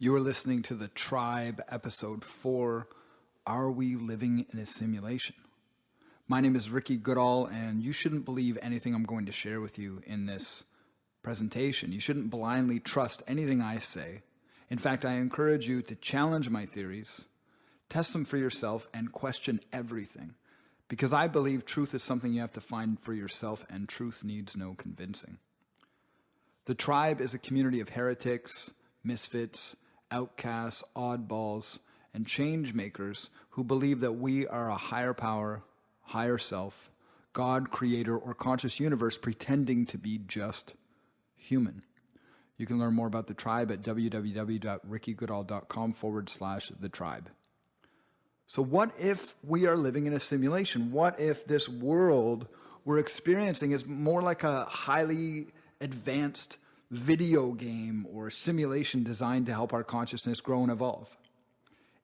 You are listening to The Tribe, Episode 4, Are We Living in a Simulation? My name is Ricky Goodall, and you shouldn't believe anything I'm going to share with you in this presentation. You shouldn't blindly trust anything I say. In fact, I encourage you to challenge my theories, test them for yourself, and question everything. Because I believe truth is something you have to find for yourself, and truth needs no convincing. The Tribe is a community of heretics, misfits, outcasts, oddballs, and change makers who believe that we are a higher power, higher self, God, creator, or conscious universe pretending to be just human. You can learn more about the Tribe at www.rickygoodall.com/the Tribe. So what if we are living in a simulation? What if this world we're experiencing is more like a highly advanced video game or simulation designed to help our consciousness grow and evolve?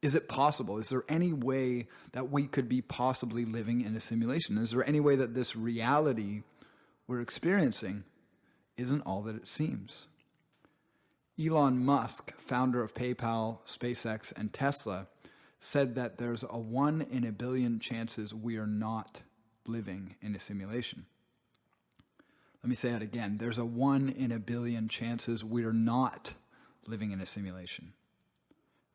Is it possible? Is there any way that we could be possibly living in a simulation? Is there any way that this reality we're experiencing isn't all that it seems? Elon Musk, founder of PayPal, SpaceX, and Tesla, said that there's a 1 in a billion chances we are not living in a simulation. Let me say that again. There's a 1 in a billion chances we're not living in a simulation.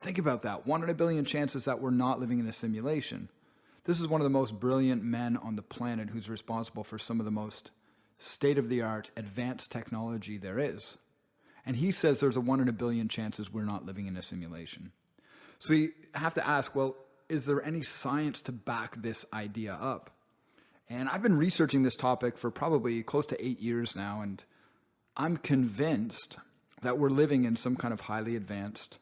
Think about that. 1 in a billion chances that we're not living in a simulation. This is one of the most brilliant men on the planet who's responsible for some of the most state-of-the-art advanced technology there is. And he says there's a 1 in a billion chances we're not living in a simulation. So we have to ask, well, is there any science to back this idea up? And I've been researching this topic for probably close to 8 years now, and I'm convinced that we're living in some kind of highly advanced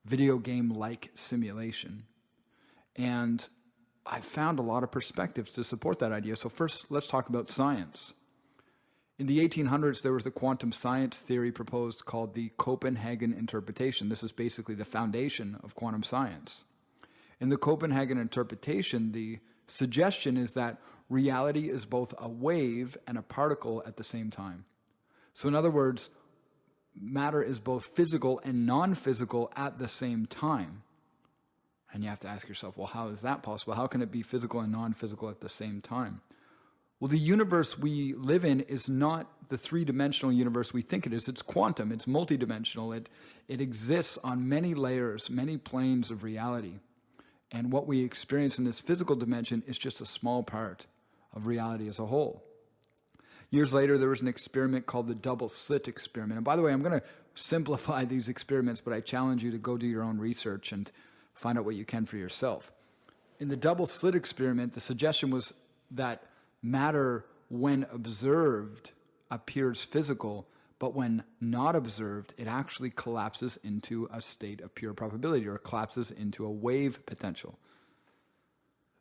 video game-like simulation. And I've found a lot of perspectives to support that idea. So first, let's talk about science. In the 1800s, there was a quantum science theory proposed called the Copenhagen Interpretation. This is basically the foundation of quantum science. In the Copenhagen Interpretation, the suggestion is that reality is both a wave and a particle at the same time. So in other words, matter is both physical and non-physical at the same time. And you have to ask yourself, well, how is that possible? How can it be physical and non-physical at the same time? Well, the universe we live in is not the three-dimensional universe we think it is. It's quantum. It's multidimensional. It exists on many layers, many planes of reality. And what we experience in this physical dimension is just a small part of reality as a whole. Years later, there was an experiment called the Double Slit experiment. And by the way, I'm going to simplify these experiments, but I challenge you to go do your own research and find out what you can for yourself. In the Double Slit experiment, the suggestion was that matter, when observed, appears physical, but when not observed, it actually collapses into a state of pure probability, or collapses into a wave potential.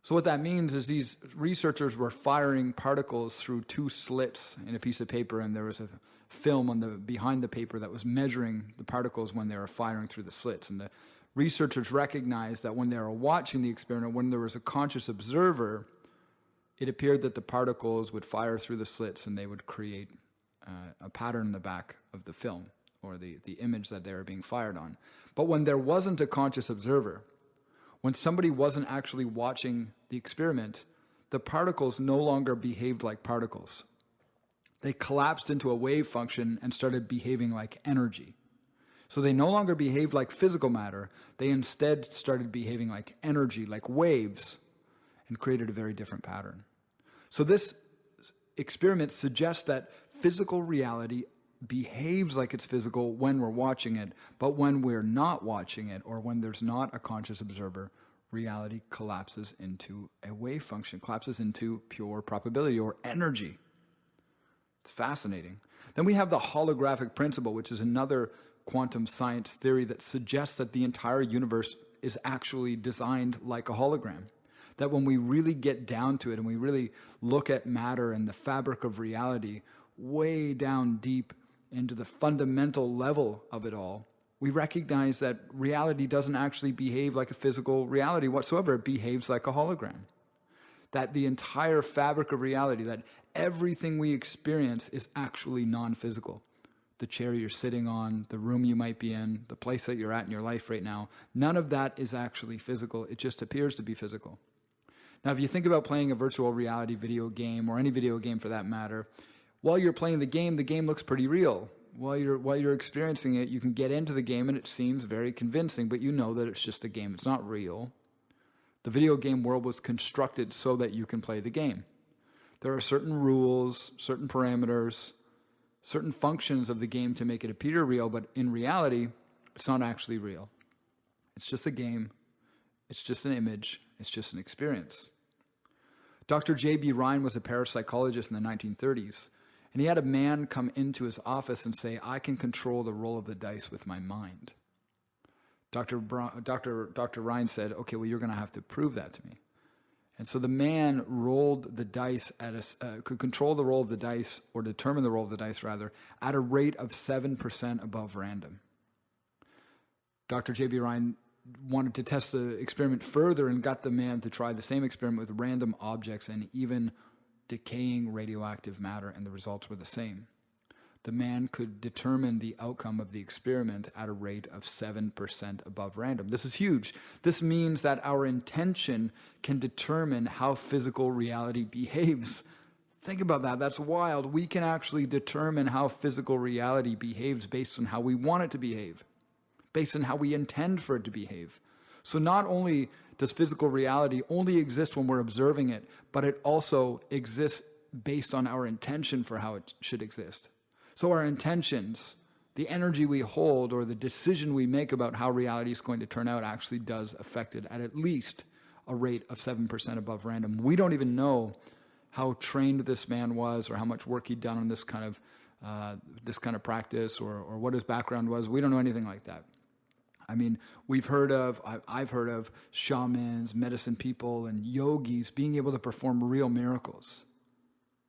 So what that means is these researchers were firing particles through 2 slits in a piece of paper, and there was a film behind the paper that was measuring the particles when they were firing through the slits. And the researchers recognized that when they were watching the experiment, when there was a conscious observer, it appeared that the particles would fire through the slits and they would create a pattern in the back of the film, or the image that they were being fired on. But when there wasn't a conscious observer, when somebody wasn't actually watching the experiment, the particles no longer behaved like particles. They collapsed into a wave function and started behaving like energy. So they no longer behaved like physical matter. They instead started behaving like energy, like waves, and created a very different pattern. So this experiment suggests that physical reality behaves like it's physical when we're watching it, but when we're not watching it, or when there's not a conscious observer, reality collapses into a wave function, collapses into pure probability or energy. It's fascinating. Then we have the holographic principle, which is another quantum science theory that suggests that the entire universe is actually designed like a hologram. That when we really get down to it and we really look at matter and the fabric of reality way down deep into the fundamental level of it all, we recognize that reality doesn't actually behave like a physical reality whatsoever. It behaves like a hologram. That the entire fabric of reality, that everything we experience is actually non-physical. the chair you're sitting on, the room you might be in, the place that you're at in your life right now. None of that is actually physical. It just appears to be physical. Now, if you think about playing a virtual reality video game, or any video game for that matter, while you're playing the game looks pretty real. While you're experiencing it, you can get into the game and it seems very convincing, but you know that it's just a game. It's not real. The video game world was constructed so that you can play the game. There are certain rules, certain parameters, certain functions of the game to make it appear real, but in reality, it's not actually real. It's just a game. It's just an image. It's just an experience. Dr. J.B. Ryan was a parapsychologist in the 1930s, and he had a man come into his office and say, "I can control the roll of the dice with my mind." Dr. Ryan said, "Okay, well, you're going to have to prove that to me." And so the man rolled the dice could control the roll of the dice, or determine the roll of the dice rather, at a rate of 7% above random. Dr. J.B. Ryan wanted to test the experiment further and got the man to try the same experiment with random objects and even decaying radioactive matter, and the results were the same. The man could determine the outcome of the experiment at a rate of 7% above random. This is huge. This means that our intention can determine how physical reality behaves. Think about that. That's wild. We can actually determine how physical reality behaves based on how we want it to behave, based on how we intend for it to behave. So not only does physical reality only exist when we're observing it, but it also exists based on our intention for how it should exist. So our intentions, the energy we hold, or the decision we make about how reality is going to turn out actually does affect it at least a rate of 7% above random. We don't even know how trained this man was, or how much work he'd done on this kind of practice, or what his background was. We don't know anything like that. I mean, I've heard of shamans, medicine people, and yogis being able to perform real miracles.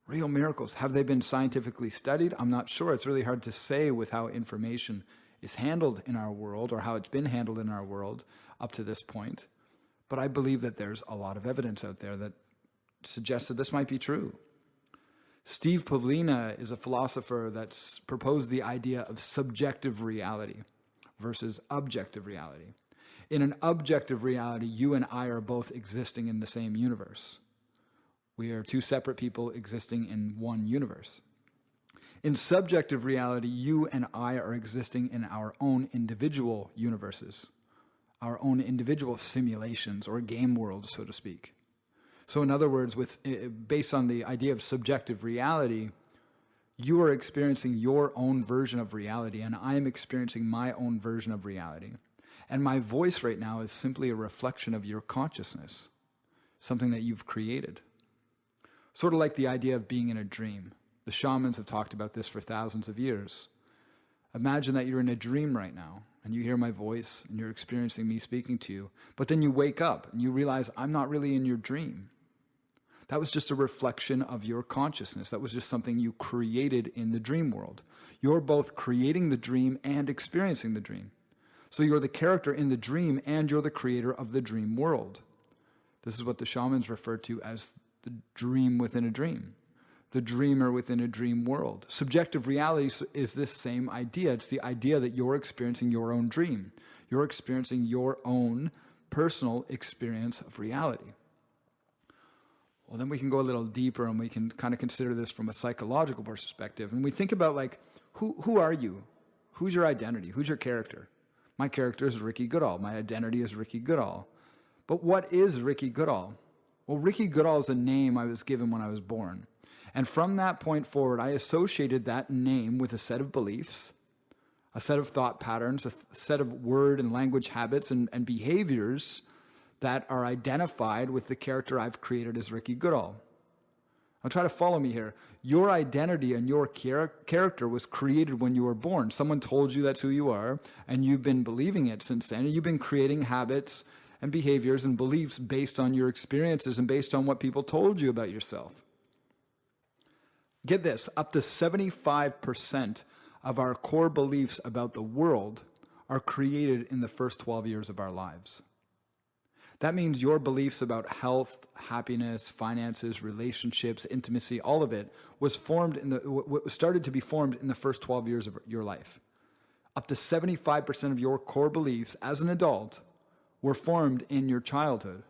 Real miracles. Have they been scientifically studied? I'm not sure. It's really hard to say with how information is handled in our world, or how it's been handled in our world up to this point. But I believe that there's a lot of evidence out there that suggests that this might be true. Steve Pavlina is a philosopher that's proposed the idea of subjective reality versus objective reality. In an objective reality, you and I are both existing in the same universe. We are two separate people existing in one universe. In subjective reality, you and I are existing in our own individual universes, our own individual simulations, or game worlds, so to speak. So in other words, based on the idea of subjective reality, you are experiencing your own version of reality, and I am experiencing my own version of reality. And my voice right now is simply a reflection of your consciousness, something that you've created. Sort of like the idea of being in a dream. The shamans have talked about this for thousands of years. Imagine that you're in a dream right now, and you hear my voice, and you're experiencing me speaking to you, but then you wake up, and you realize I'm not really in your dream. That was just a reflection of your consciousness. That was just something you created in the dream world. You're both creating the dream and experiencing the dream. So you're the character in the dream, and you're the creator of the dream world. This is what the shamans refer to as the dream within a dream, the dreamer within a dream world. Subjective reality is this same idea. It's the idea that you're experiencing your own dream. You're experiencing your own personal experience of reality. Well, then we can go a little deeper, and we can kind of consider this from a psychological perspective. And we think about, like, who are you? Who's your identity? Who's your character? My character is Ricky Goodall. My identity is Ricky Goodall. But what is Ricky Goodall? Well, Ricky Goodall is a name I was given when I was born. And from that point forward, I associated that name with a set of beliefs, a set of thought patterns, a set of word and language habits and behaviors that are identified with the character I've created as Ricky Goodall. Now try to follow me here. Your identity and your character was created when you were born. Someone told you that's who you are, and you've been believing it since then. And you've been creating habits and behaviors and beliefs based on your experiences and based on what people told you about yourself. Get this, up to 75% of our core beliefs about the world are created in the first 12 years of our lives. That means your beliefs about health, happiness, finances, relationships, intimacy, all of it was started to be formed in the first 12 years of your life. Up to 75% of your core beliefs as an adult were formed in your childhood.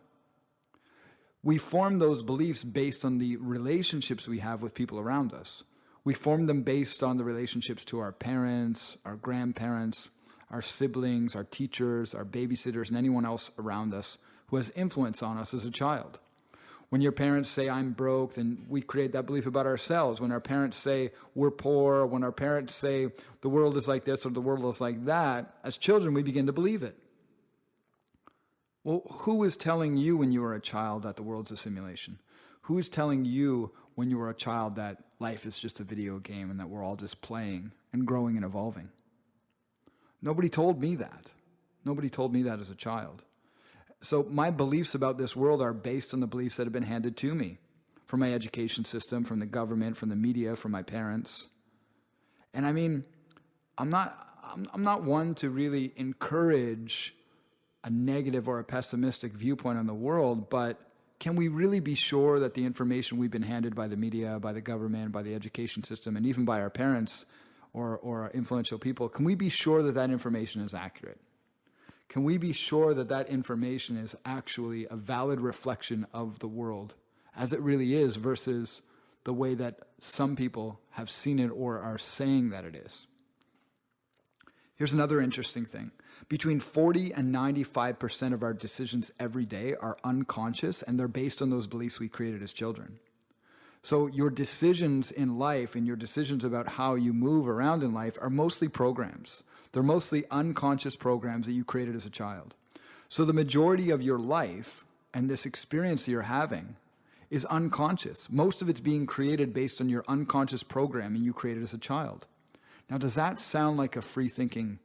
We form those beliefs based on the relationships we have with people around us. We form them based on the relationships to our parents, our grandparents, our siblings, our teachers, our babysitters, and anyone else around us who has influence on us as a child. When your parents say, I'm broke, then we create that belief about ourselves. When our parents say we're poor, when our parents say the world is like this or the world is like that, as children, we begin to believe it. Well, who is telling you when you were a child that the world's a simulation? Who is telling you when you were a child that life is just a video game and that we're all just playing and growing and evolving? Nobody told me that. Nobody told me that as a child. So my beliefs about this world are based on the beliefs that have been handed to me from my education system, from the government, from the media, from my parents. And I mean, I'm not one to really encourage a negative or a pessimistic viewpoint on the world, but can we really be sure that the information we've been handed by the media, by the government, by the education system, and even by our parents or influential people, can we be sure that that information is accurate? Can we be sure that that information is actually a valid reflection of the world as it really is versus the way that some people have seen it or are saying that it is? Here's another interesting thing. Between 40 and 95% of our decisions every day are unconscious, and they're based on those beliefs we created as children. So your decisions in life and your decisions about how you move around in life are mostly programs. They're mostly unconscious programs that you created as a child. So the majority of your life and this experience that you're having is unconscious. Most of it's being created based on your unconscious programming you created as a child. Now, does that sound like a free-thinking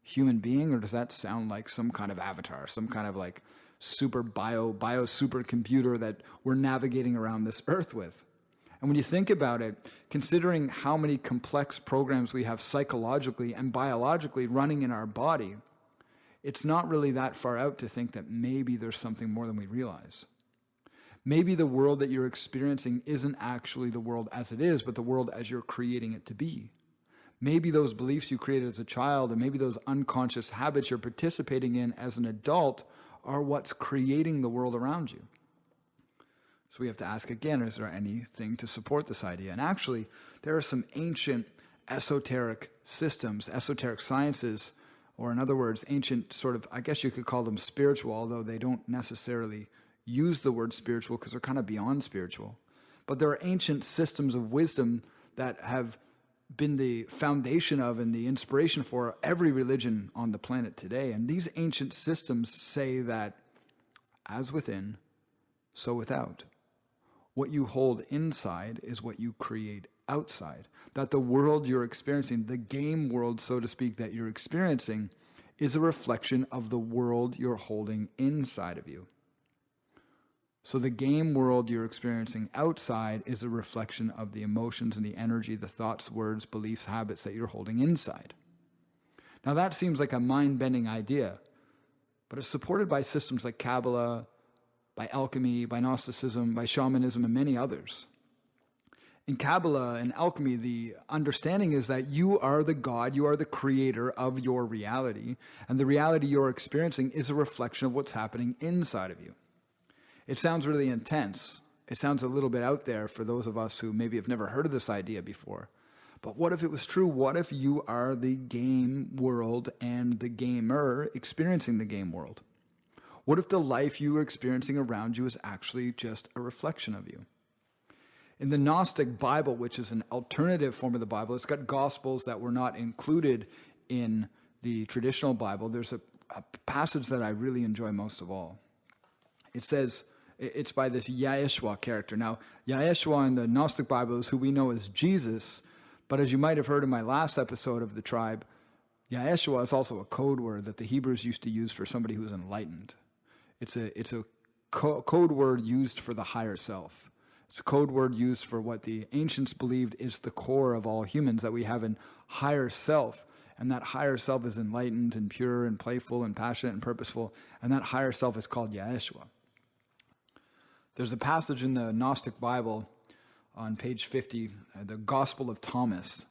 human being, or does that sound like some kind of avatar, some kind of like super supercomputer that we're navigating around this earth with? And when you think about it, considering how many complex programs we have psychologically and biologically running in our body, it's not really that far out to think that maybe there's something more than we realize. Maybe the world that you're experiencing isn't actually the world as it is, but the world as you're creating it to be. Maybe those beliefs you created as a child, and maybe those unconscious habits you're participating in as an adult are what's creating the world around you. So we have to ask again, is there anything to support this idea? And actually, there are some ancient esoteric systems, esoteric sciences, or in other words, ancient sort of, I guess you could call them spiritual, although they don't necessarily use the word spiritual because they're kind of beyond spiritual. But there are ancient systems of wisdom that have been the foundation of and the inspiration for every religion on the planet today. And these ancient systems say that as within, so without. What you hold inside is what you create outside. That the world you're experiencing, the game world, so to speak, that you're experiencing, is a reflection of the world you're holding inside of you. So the game world you're experiencing outside is a reflection of the emotions and the energy, the thoughts, words, beliefs, habits that you're holding inside. Now that seems like a mind-bending idea, but it's supported by systems like Qabalah, by alchemy, by Gnosticism, by shamanism, and many others. In Qabalah and alchemy, the understanding is that you are the God, you are the creator of your reality, and the reality you're experiencing is a reflection of what's happening inside of you. It sounds really intense. It sounds a little bit out there for those of us who maybe have never heard of this idea before. But what if it was true? What if you are the game world and the gamer experiencing the game world? What if the life you are experiencing around you is actually just a reflection of you? In the Gnostic Bible, which is an alternative form of the Bible, it's got gospels that were not included in the traditional Bible. There's a passage that I really enjoy most of all. It says, it's by this Yeshua character. Now, Yeshua in the Gnostic Bible is who we know as Jesus, but as you might have heard in my last episode of The Tribe, Yeshua is also a code word that the Hebrews used to use for somebody who was enlightened. It's a code word used for the higher self. It's a code word used for what the ancients believed is the core of all humans, that we have an higher self. and that higher self is enlightened and pure and playful and passionate and purposeful, and that higher self is called Yeshua. There's a passage in the Gnostic Bible on page 50, the Gospel of Thomas,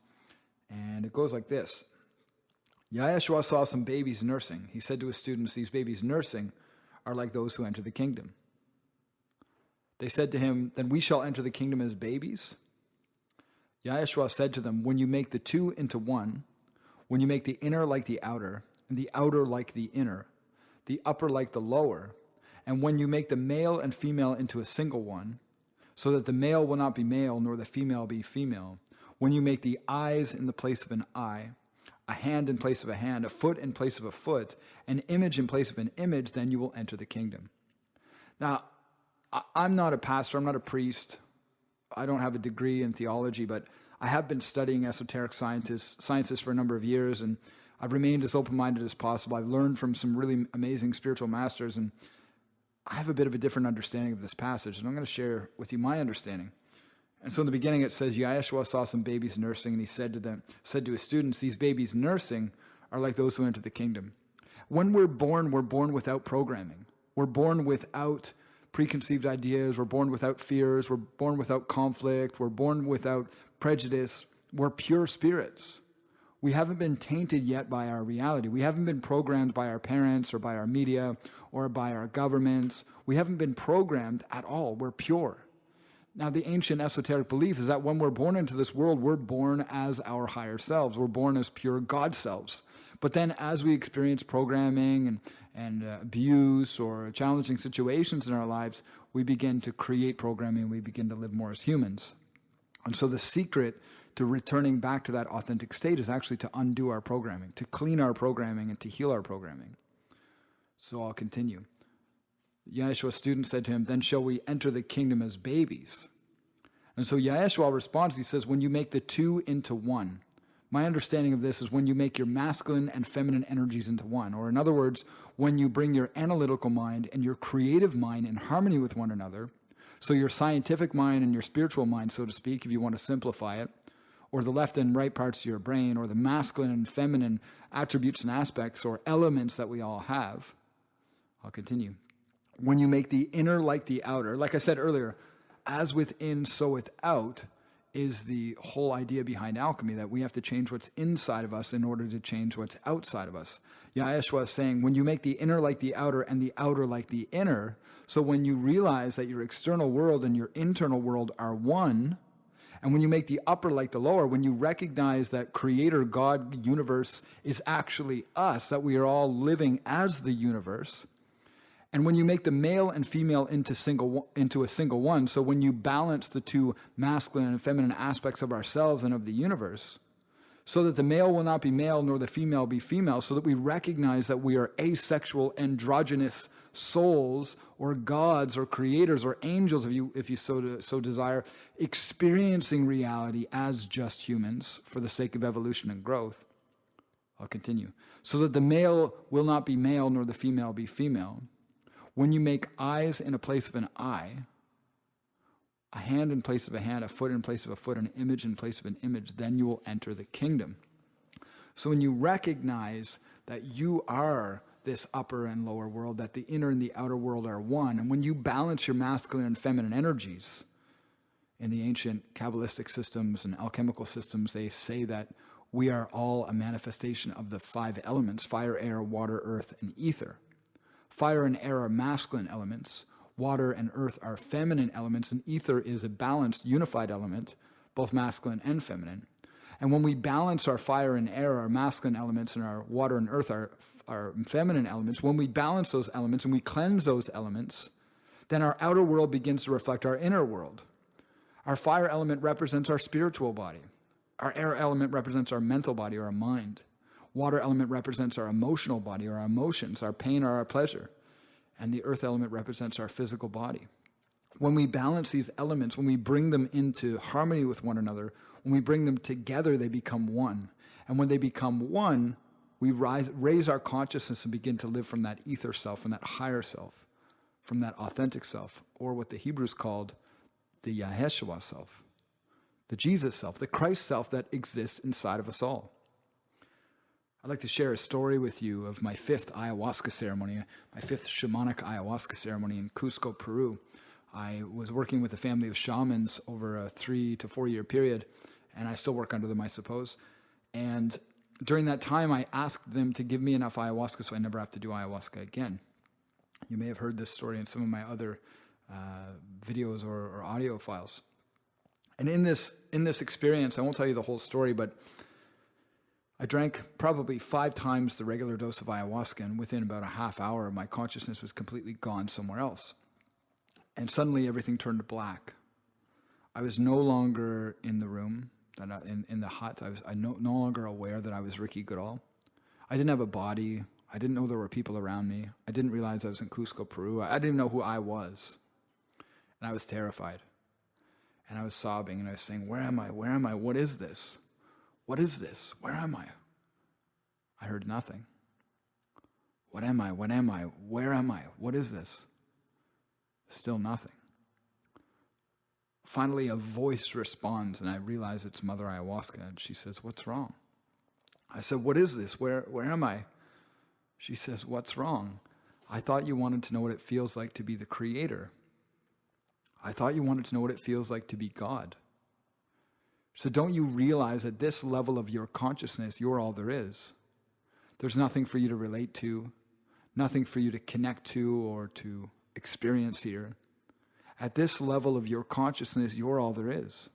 and it goes like this. Yeshua saw some babies nursing. He said to his students, these babies nursing are like those who enter the kingdom. They said to him, then we shall enter the kingdom as babies? Yeshua said to them, when you make the two into one, when you make the inner like the outer, and the outer like the inner, the upper like the lower, and when you make the male and female into a single one, so that the male will not be male, nor the female be female, when you make the eyes in the place of an eye, a hand in place of a hand, a foot in place of a foot, an image in place of an image, then you will enter the kingdom. Now, I'm not a pastor, I'm not a priest, I don't have a degree in theology, but I have been studying esoteric sciences for a number of years, and I've remained as open-minded as possible. I've learned from some really amazing spiritual masters, and I have a bit of a different understanding of this passage, and I'm going to share with you my understanding. And so in the beginning it says, Yeshua saw some babies nursing, and he said to his students, these babies nursing are like those who enter the kingdom. When we're born without programming. We're born without preconceived ideas. We're born without fears. We're born without conflict. We're born without prejudice. We're pure spirits. We haven't been tainted yet by our reality. We haven't been programmed by our parents or by our media or by our governments. We haven't been programmed at all. We're pure. Now, the ancient esoteric belief is that when we're born into this world, we're born as our higher selves. We're born as pure God selves. But then as we experience programming and abuse or challenging situations in our lives, we begin to create programming. We begin to live more as humans. And so the secret to returning back to that authentic state is actually to undo our programming, to clean our programming, and to heal our programming. So I'll continue. Yeshua's student said to him, then shall we enter the kingdom as babies? And so Yeshua responds, he says, when you make the two into one. My understanding of this is when you make your masculine and feminine energies into one. Or in other words, when you bring your analytical mind and your creative mind in harmony with one another. So your scientific mind and your spiritual mind, so to speak, if you want to simplify it, or the left and right parts of your brain, or the masculine and feminine attributes and aspects or elements that we all have. I'll continue. When you make the inner like the outer, like I said earlier, as within, so without is the whole idea behind alchemy, that we have to change what's inside of us in order to change what's outside of us. Yeshua is saying, when you make the inner like the outer and the outer like the inner, so when you realize that your external world and your internal world are one, and when you make the upper like the lower, when you recognize that Creator, God, universe is actually us, that we are all living as the universe, and when you make the male and female into a single one, so when you balance the two masculine and feminine aspects of ourselves and of the universe, so that the male will not be male nor the female be female, so that we recognize that we are asexual, androgynous souls or gods or creators or angels, if you so desire, experiencing reality as just humans for the sake of evolution and growth. I'll continue. So that the male will not be male nor the female be female. When you make eyes in a place of an eye, a hand in place of a hand, a foot in place of a foot, an image in place of an image, then you will enter the kingdom. So when you recognize that you are this upper and lower world, that the inner and the outer world are one, and when you balance your masculine and feminine energies, in the ancient Kabbalistic systems and alchemical systems, they say that we are all a manifestation of the five elements: fire, air, water, earth, and ether. Fire and air are masculine elements. Water and earth are feminine elements, and ether is a balanced, unified element, both masculine and feminine. And when we balance our fire and air, our masculine elements, and our water and earth, our feminine elements, when we balance those elements and we cleanse those elements, then our outer world begins to reflect our inner world. Our fire element represents our spiritual body. Our air element represents our mental body or our mind. Water element represents our emotional body or our emotions, our pain or our pleasure. And the earth element represents our physical body. When we balance these elements, when we bring them into harmony with one another, when we bring them together, they become one. And when they become one, we raise our consciousness and begin to live from that ether self, from that higher self, from that authentic self, or what the Hebrews called the Yeshua self, the Jesus self, the Christ self that exists inside of us all. I'd like to share a story with you of my fifth ayahuasca ceremony, my fifth shamanic ayahuasca ceremony in Cusco, Peru. I was working with a family of shamans over a 3 to 4 year period, and I still work under them, I suppose. And during that time, I asked them to give me enough ayahuasca so I never have to do ayahuasca again. You may have heard this story in some of my other videos or audio files. And in this experience, I won't tell you the whole story, but I drank probably 5 times the regular dose of ayahuasca, and within about a half hour, my consciousness was completely gone somewhere else. And suddenly everything turned black. I was no longer in the room, in the hut. I was no longer aware that I was Ricky Goodall. I didn't have a body. I didn't know there were people around me. I didn't realize I was in Cusco, Peru. I didn't even know who I was. And I was terrified. And I was sobbing, and I was saying, where am I? Where am I? What is this? What is this? Where am I? I heard nothing. What am I? What am I? Where am I? What is this? Still nothing. Finally, a voice responds, and I realize it's Mother Ayahuasca, and she says, what's wrong? I said, what is this? Where am I? She says, what's wrong? I thought you wanted to know what it feels like to be the creator. I thought you wanted to know what it feels like to be God. So don't you realize at this level of your consciousness, you're all there is. There's nothing for you to relate to, nothing for you to connect to or to experience here. At this level of your consciousness, you're all there is.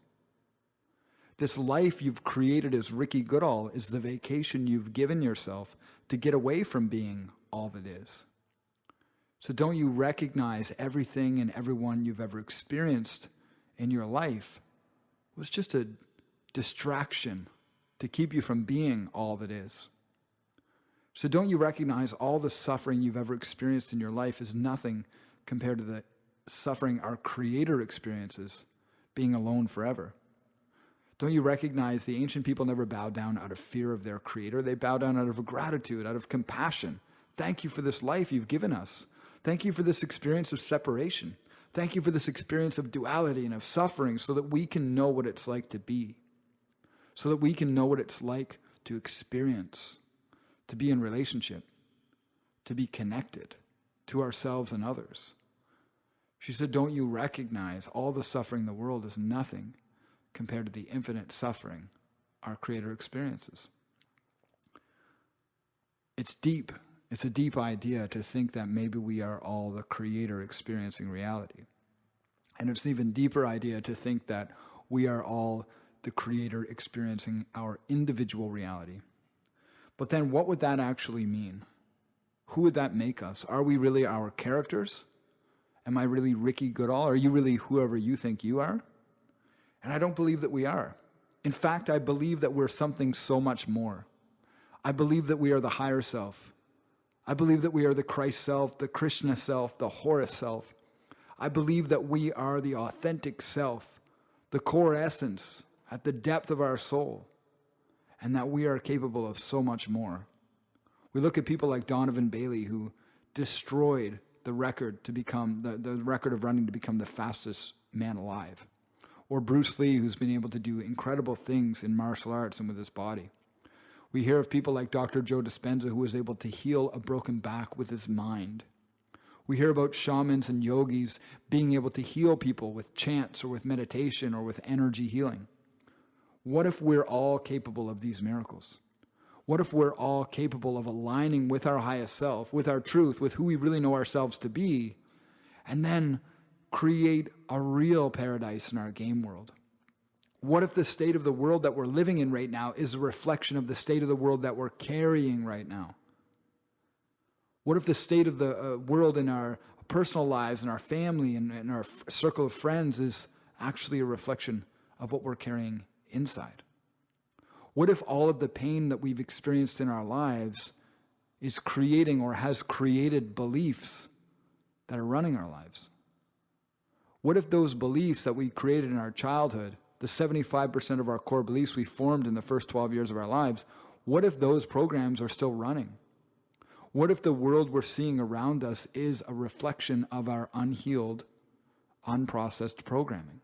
This life you've created as Ricky Goodall is the vacation you've given yourself to get away from being all that is. So don't you recognize everything and everyone you've ever experienced in your life was just a distraction to keep you from being all that is? So don't you recognize all the suffering you've ever experienced in your life is nothing compared to the suffering our Creator experiences, being alone forever? Don't you recognize the ancient people never bowed down out of fear of their Creator? They bowed down out of gratitude, out of compassion. Thank you for this life you've given us. Thank you for this experience of separation. Thank you for this experience of duality and of suffering so that we can know what it's like to be, so that we can know what it's like to experience, to be in relationship, to be connected to ourselves and others. She said, don't you recognize all the suffering in the world is nothing compared to the infinite suffering our Creator experiences? It's deep. It's a deep idea to think that maybe we are all the Creator experiencing reality. And it's an even deeper idea to think that we are all the Creator experiencing our individual reality. But then what would that actually mean? Who would that make us? Are we really our characters? Am I really Ricky Goodall? Are you really whoever you think you are? And I don't believe that we are. In fact, I believe that we're something so much more. I believe that we are the higher self. I believe that we are the Christ self, the Krishna self, the Horus self. I believe that we are the authentic self, the core essence at the depth of our soul, and that we are capable of so much more. We look at people like Donovan Bailey, who destroyed the record to become the record of running to become the fastest man alive. Or Bruce Lee, who's been able to do incredible things in martial arts and with his body. We hear of people like Dr. Joe Dispenza, who was able to heal a broken back with his mind. We hear about shamans and yogis being able to heal people with chants or with meditation or with energy healing. What if we're all capable of these miracles? What if we're all capable of aligning with our highest self, with our truth, with who we really know ourselves to be, and then create a real paradise in our game world? What if the state of the world that we're living in right now is a reflection of the state of the world that we're carrying right now? What if the state of the world in our personal lives and our family and our circle of friends is actually a reflection of what we're carrying inside? What if all of the pain that we've experienced in our lives is creating or has created beliefs that are running our lives? What if those beliefs that we created in our childhood, the 75% of our core beliefs we formed in the first 12 years of our lives, what if those programs are still running? What if the world we're seeing around us is a reflection of our unhealed, unprocessed programming?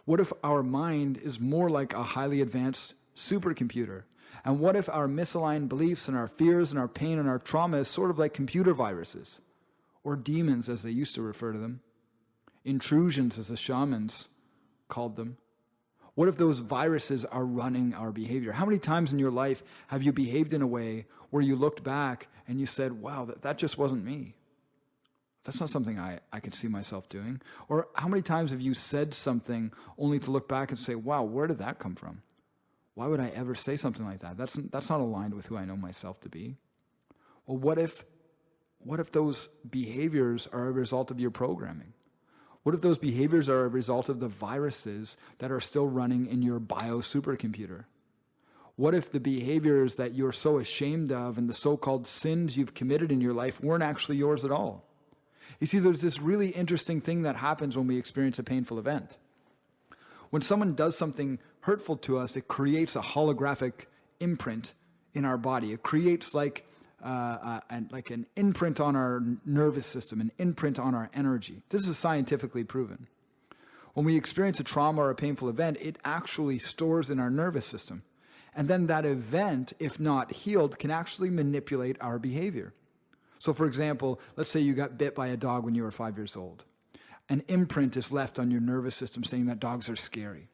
What if our mind is more like a highly advanced supercomputer And what if our misaligned beliefs and our fears and our pain and our trauma is sort of like computer viruses, or demons as they used to refer to them, intrusions as the shamans called them? What if those viruses are running our behavior? How many times in your life have you behaved in a way where you looked back and you said, wow, that just wasn't me? That's not something I could see myself doing. Or how many times have you said something only to look back and say, wow, where did that come from? Why would I ever say something like that? That's not aligned with who I know myself to be. Well, what if those behaviors are a result of your programming? What if those behaviors are a result of the viruses that are still running in your bio supercomputer? What if the behaviors that you're so ashamed of and the so-called sins you've committed in your life weren't actually yours at all? You see, there's this really interesting thing that happens when we experience a painful event. When someone does something hurtful to us, it creates a holographic imprint in our body. It creates like an imprint on our nervous system, an imprint on our energy. This is scientifically proven. When we experience a trauma or a painful event, it actually stores in our nervous system. And then that event, if not healed, can actually manipulate our behavior. So for example, let's say you got bit by a dog when you were 5 years old. An imprint is left on your nervous system saying that dogs are scary.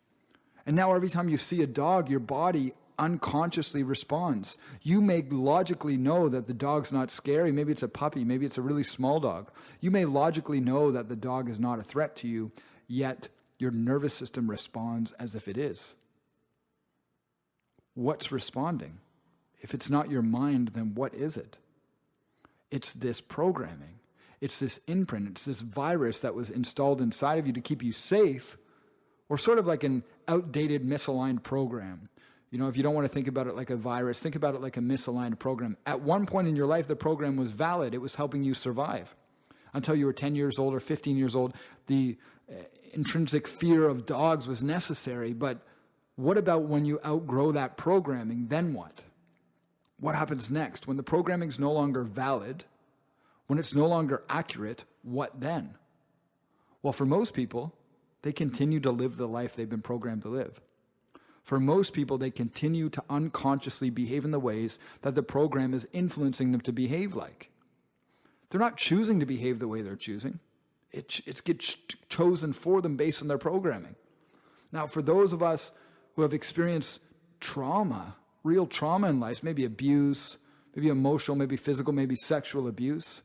And now every time you see a dog, your body unconsciously responds. You may logically know that the dog's not scary. Maybe it's a puppy. Maybe it's a really small dog. You may logically know that the dog is not a threat to you, yet your nervous system responds as if it is. What's responding? If it's not your mind, then what is it? It's this programming. It's this imprint. It's this virus that was installed inside of you to keep you safe, or sort of like an outdated, misaligned program. You know, if you don't want to think about it like a virus, think about it like a misaligned program. At one point in your life, the program was valid. It was helping you survive. Until you were 10 years old or 15 years old, the intrinsic fear of dogs was necessary. But what about when you outgrow that programming? Then what? What happens next? When the programming is no longer valid, when it's no longer accurate, what then? Well, for most people, they continue to live the life they've been programmed to live. For most people, they continue to unconsciously behave in the ways that the program is influencing them to behave like. They're not choosing to behave the way they're choosing. It gets chosen for them based on their programming. Now, for those of us who have experienced trauma, real trauma in life, maybe abuse, maybe emotional, maybe physical, maybe sexual abuse,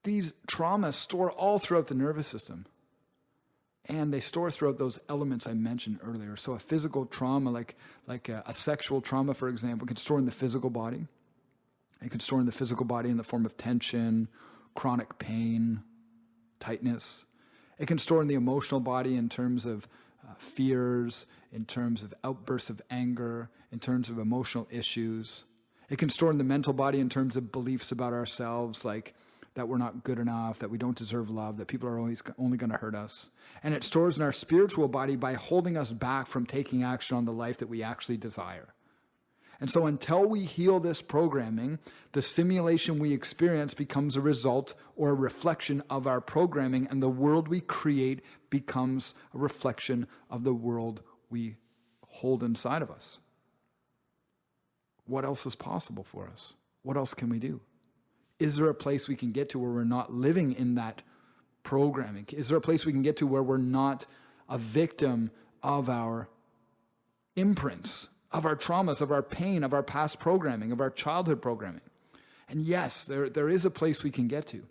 these traumas store all throughout the nervous system. And they store throughout those elements I mentioned earlier. So a physical trauma, like a sexual trauma, for example, can store in the physical body. It can store in the physical body in the form of tension, chronic pain, tightness. It can store in the emotional body in terms of fears, in terms of outbursts of anger, in terms of emotional issues. It can store in the mental body in terms of beliefs about ourselves, like that we're not good enough, that we don't deserve love, that people are always only going to hurt us. And it stores in our spiritual body by holding us back from taking action on the life that we actually desire. And so until we heal this programming, the simulation we experience becomes a result or a reflection of our programming, and the world we create becomes a reflection of the world we hold inside of us. What else is possible for us? What else can we do? Is there a place we can get to where we're not living in that programming? Is there a place we can get to where we're not a victim of our imprints, of our traumas, of our pain, of our past programming, of our childhood programming? And yes, there is a place we can get to.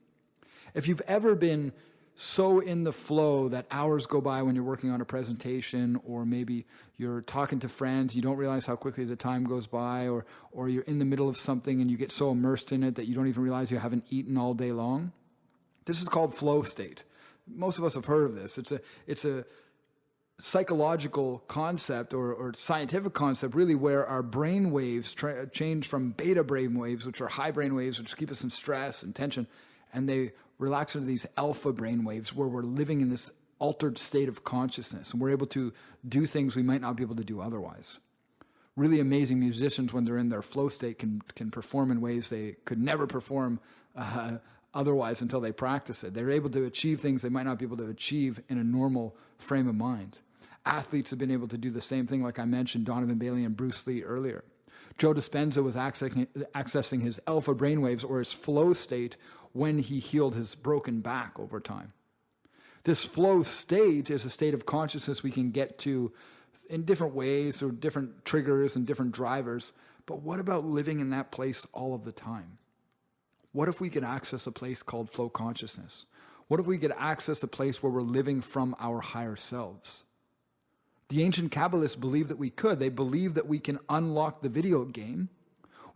If you've ever been so in the flow that hours go by when you're working on a presentation, or maybe you're talking to friends, you don't realize how quickly the time goes by, or you're in the middle of something and you get so immersed in it that you don't even realize you haven't eaten all day long. This is called flow state. Most of us have heard of this. It's a psychological concept or scientific concept, really, where our brain waves change from beta brain waves, which are high brain waves, which keep us in stress and tension, and they relax into these alpha brain waves where we're living in this altered state of consciousness, and we're able to do things we might not be able to do otherwise. Really amazing musicians, when they're in their flow state, can perform in ways they could never perform otherwise until they practice it. They're able to achieve things they might not be able to achieve in a normal frame of mind. Athletes have been able to do the same thing, like I mentioned, Donovan Bailey and Bruce Lee earlier. Joe Dispenza was accessing his alpha brainwaves or his flow state when he healed his broken back over time. This flow state is a state of consciousness we can get to in different ways or different triggers and different drivers. But what about living in that place all of the time? What if we could access a place called flow consciousness? What if we could access a place where we're living from our higher selves? The ancient Kabbalists believed that we could. They believed that we can unlock the video game.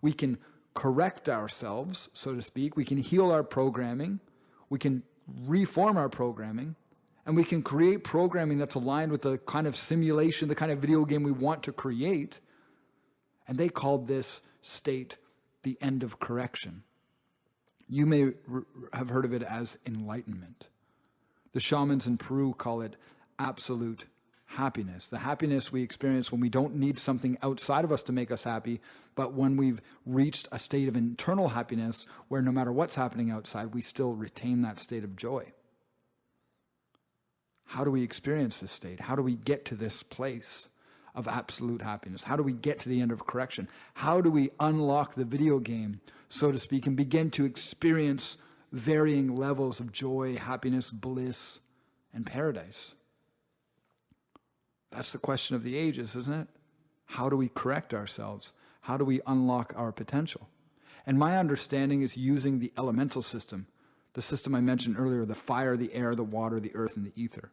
We can correct ourselves, so to speak. We can heal our programming. We can reform our programming. And we can create programming that's aligned with the kind of simulation, the kind of video game we want to create. And they called this state the end of correction. You may have heard of it as enlightenment. The shamans in Peru call it absolute happiness. The happiness we experience when we don't need something outside of us to make us happy, but when we've reached a state of internal happiness where no matter what's happening outside, we still retain that state of joy. How do we experience this state? How do we get to this place of absolute happiness? How do we get to the end of correction? How do we unlock the video game, so to speak, and begin to experience varying levels of joy, happiness, bliss, and paradise? That's the question of the ages, isn't it? How do we correct ourselves? How do we unlock our potential? And my understanding is using the elemental system, the system I mentioned earlier, the fire, the air, the water, the earth, and the ether.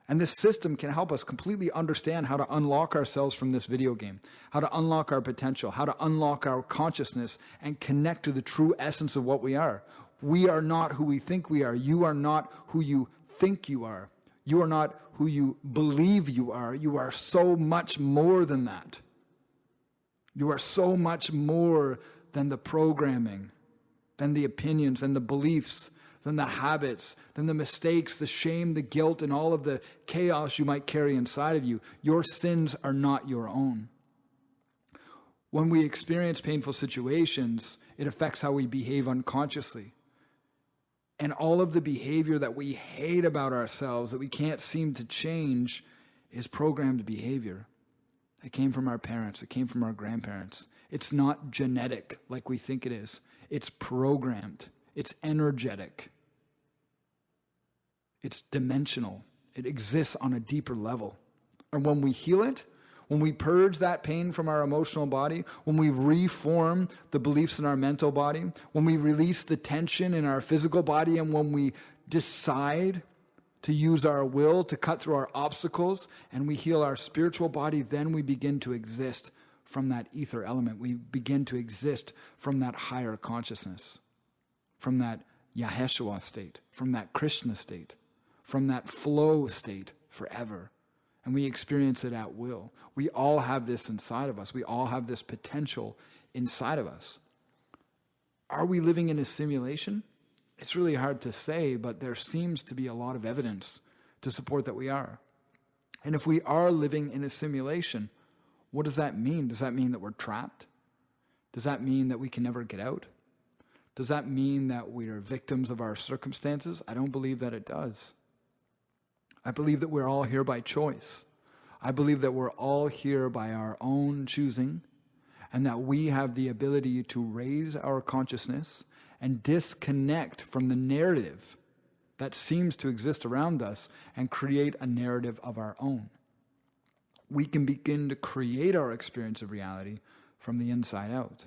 And this system can help us completely understand how to unlock ourselves from this video game, how to unlock our potential, how to unlock our consciousness and connect to the true essence of what we are. We are not who we think we are. You are not who you think you are. You are not who you believe you are. You are so much more than that. You are so much more than the programming, than the opinions and the beliefs, than the habits, than the mistakes, the shame, the guilt, and all of the chaos you might carry inside of you. Your sins are not your own. When we experience painful situations, it affects how we behave unconsciously. And all of the behavior that we hate about ourselves, that we can't seem to change, is programmed behavior. It came from our parents. It came from our grandparents. It's not genetic like we think it is. It's programmed. It's energetic. It's dimensional. It exists on a deeper level. And when we heal it, when we purge that pain from our emotional body, when we reform the beliefs in our mental body, when we release the tension in our physical body, and when we decide to use our will to cut through our obstacles and we heal our spiritual body, then we begin to exist from that ether element. We begin to exist from that higher consciousness, from that Yaheshua state, from that Krishna state, from that flow state forever. And we experience it at will. We all have this inside of us. We all have this potential inside of us. Are we living in a simulation? It's really hard to say, but there seems to be a lot of evidence to support that we are. And if we are living in a simulation, what does that mean? Does that mean that we're trapped? Does that mean that we can never get out? Does that mean that we are victims of our circumstances? I don't believe that it does. I believe that we're all here by choice. I believe that we're all here by our own choosing, and that we have the ability to raise our consciousness and disconnect from the narrative that seems to exist around us and create a narrative of our own. We can begin to create our experience of reality from the inside out.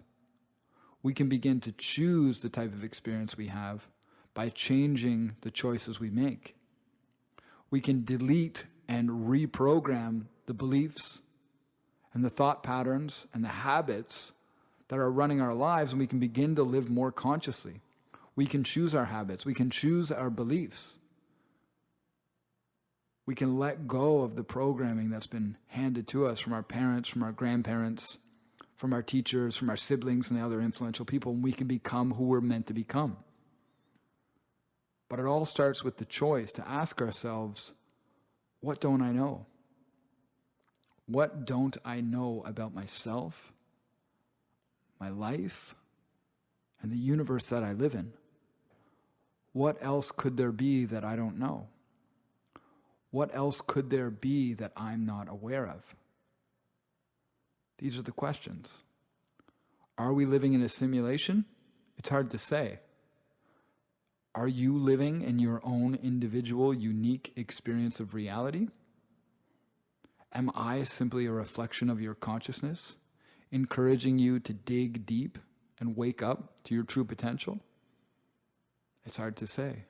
We can begin to choose the type of experience we have by changing the choices we make. We can delete and reprogram the beliefs and the thought patterns and the habits that are running our lives, and we can begin to live more consciously. We can choose our habits. We can choose our beliefs. We can let go of the programming that's been handed to us from our parents, from our grandparents, from our teachers, from our siblings and the other influential people, and we can become who we're meant to become. But it all starts with the choice to ask ourselves, what don't I know? What don't I know about myself, my life, and the universe that I live in? What else could there be that I don't know? What else could there be that I'm not aware of? These are the questions. Are we living in a simulation? It's hard to say. Are you living in your own individual, unique experience of reality? Am I simply a reflection of your consciousness, encouraging you to dig deep and wake up to your true potential? It's hard to say.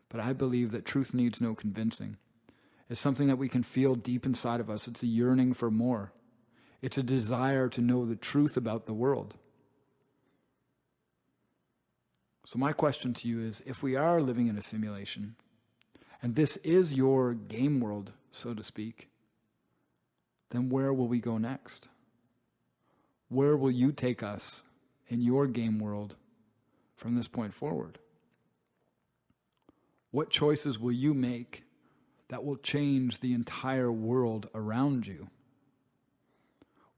But I believe that truth needs no convincing. It's something that we can feel deep inside of us. It's a yearning for more. It's a desire to know the truth about the world. So my question to you is, if we are living in a simulation, and this is your game world, so to speak, then where will we go next? Where will you take us in your game world from this point forward? What choices will you make that will change the entire world around you?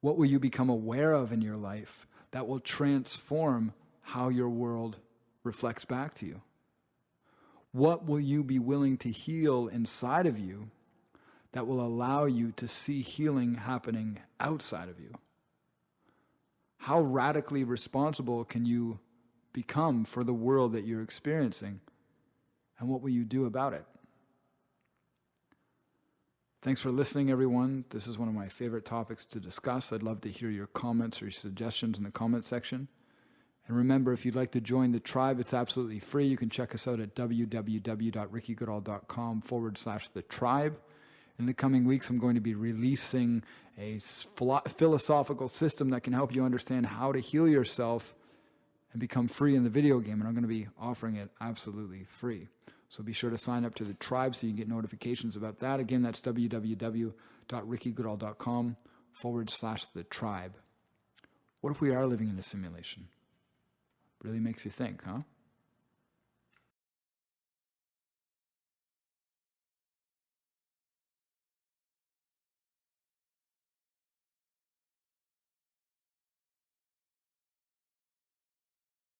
What will you become aware of in your life that will transform how your world reflects back to you? What will you be willing to heal inside of you that will allow you to see healing happening outside of you? How radically responsible can you become for the world that you're experiencing? And what will you do about it? Thanks for listening, everyone. This is one of my favorite topics to discuss. I'd love to hear your comments or your suggestions in the comment section. And remember, if you'd like to join the tribe, it's absolutely free. You can check us out at www.rickygoodall.com/the tribe. In the coming weeks, I'm going to be releasing a philosophical system that can help you understand how to heal yourself and become free in the video game. And I'm going to be offering it absolutely free. So be sure to sign up to the tribe so you can get notifications about that. Again, that's www.rickygoodall.com/the tribe. What if we are living in a simulation? Really makes you think, huh?